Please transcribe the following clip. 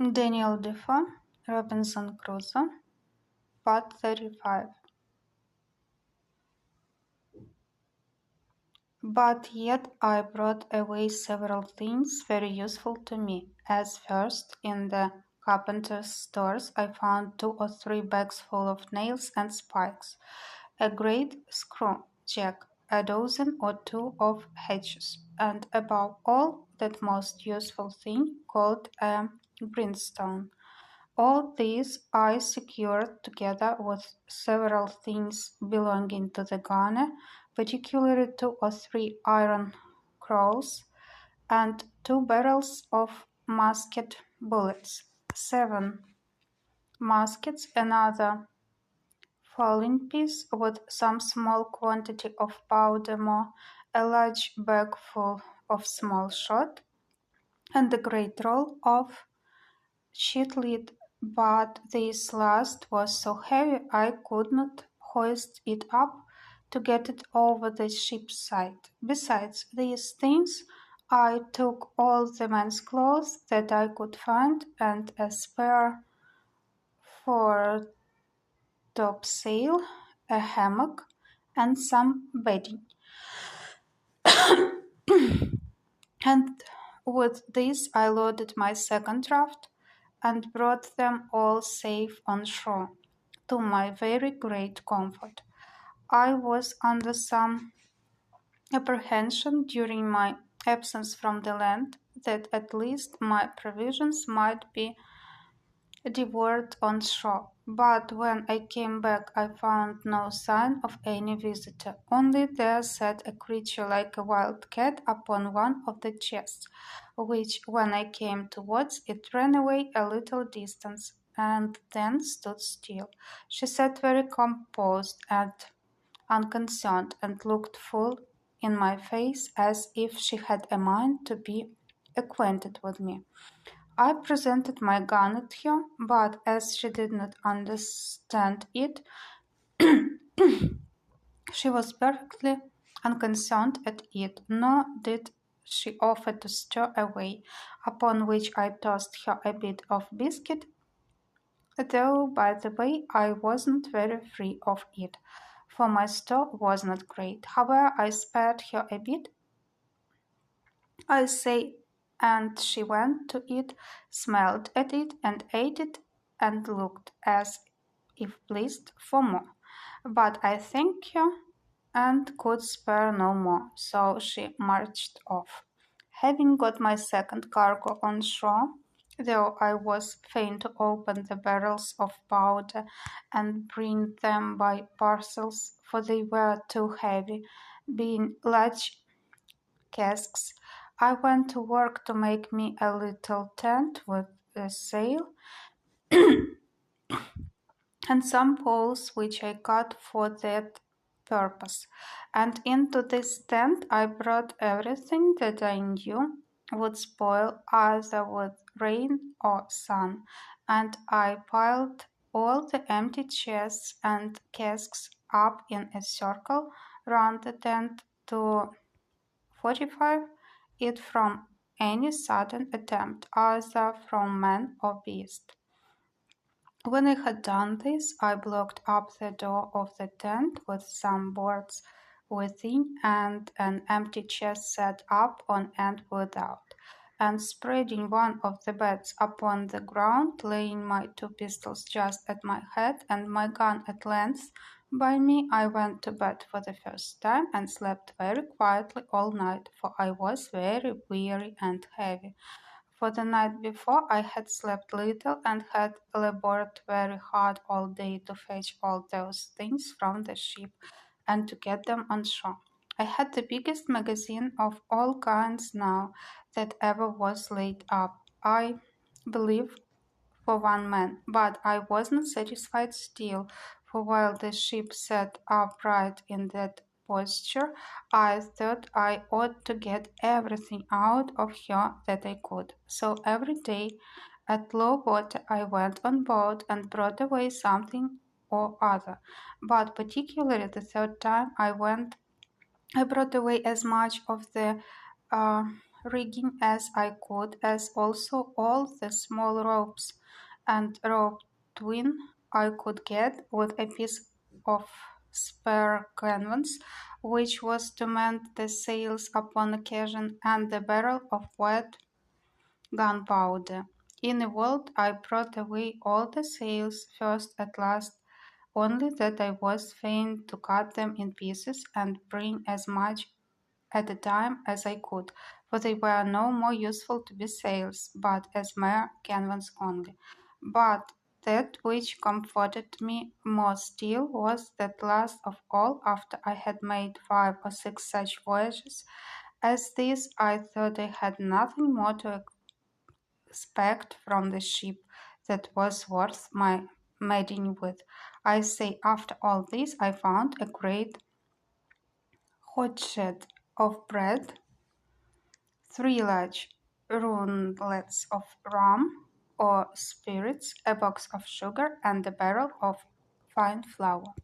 Daniel Defoe, Robinson Crusoe, Part 35. But yet I brought away several things very useful to me, as first, in the carpenter's stores I found 2 or 3 bags full of nails and spikes, a great screw jack, a dozen or 2 of hatchets, and above all that most useful thing called a grindstone. All these I secured together with several things belonging to the gunner, particularly 2 or 3 iron crows and 2 barrels of musket bullets, 7 muskets, another fowling piece with some small quantity of powder more, a large bag full of small shot, and a great roll of sheet lead, but this last was so heavy I could not hoist it up to get it over the ship's side. Besides these things, I took all the men's clothes that I could find and a spare fore topsail, a hammock, and some bedding. And with this I loaded my second raft and brought them all safe on shore, to my very great comfort. I was under some apprehension during my absence from the land that at least my provisions might be devoured on shore, but when I came back I found no sign of any visitor. Only there sat a creature like a wild cat upon one of the chests, which, when I came towards it, ran away a little distance, and then stood still. She sat very composed and unconcerned, and looked full in my face as if she had a mind to be acquainted with me. I presented my gun at her, but as she did not understand it, she was perfectly unconcerned at it, nor did she offer to stir away, upon which I tossed her a bit of biscuit, though, by the way, I wasn't very free of it, for my store was not great. However, I spared her a bit, I say, and she went to it, smelled at it, and ate it, and looked as if pleased for more. But I thanked her, and could spare no more, so she marched off. Having got my second cargo on shore, though I was fain to open the barrels of powder and bring them by parcels, for they were too heavy, being large casks, I went to work to make me a little tent with a sail and some poles which I cut for that purpose. And into this tent I brought everything that I knew would spoil either with rain or sun, and I piled all the empty chests and casks up in a circle round the tent to fortify it from any sudden attempt, either from man or beast. When I had done this, I blocked up the door of the tent with some boards within and an empty chest set up on end without, and spreading one of the beds upon the ground, laying my 2 pistols just at my head and my gun at length by me, I went to bed for the first time and slept very quietly all night, for I was very weary and heavy. For the night before I had slept little and had labored very hard all day to fetch all those things from the ship and to get them on shore. I had the biggest magazine of all kinds now that ever was laid up, I believe, for one man, but I wasn't satisfied still, for while the ship sat upright in that posture, I thought I ought to get everything out of her that I could. So every day at low water I went on board and brought away something or other, but particularly the third time I brought away as much of the uh, rigging as I could, as also all the small ropes and rope twine I could get, with a piece of spare canvas, which was to mend the sails upon occasion, and the barrel of wet gunpowder. In a world, I brought away all the sails first at last, only that I was fain to cut them in pieces and bring as much at a time as I could, for they were no more useful to be sails, but as mere canvas only. But that which comforted me more still was that last of all, after I had made 5 or 6 such voyages as this, I thought I had nothing more to expect from the ship that was worth my meddling with. I say, after all this, I found a great hogshead of bread, 3 large rundlets of rum or spirits, a box of sugar, and a barrel of fine flour.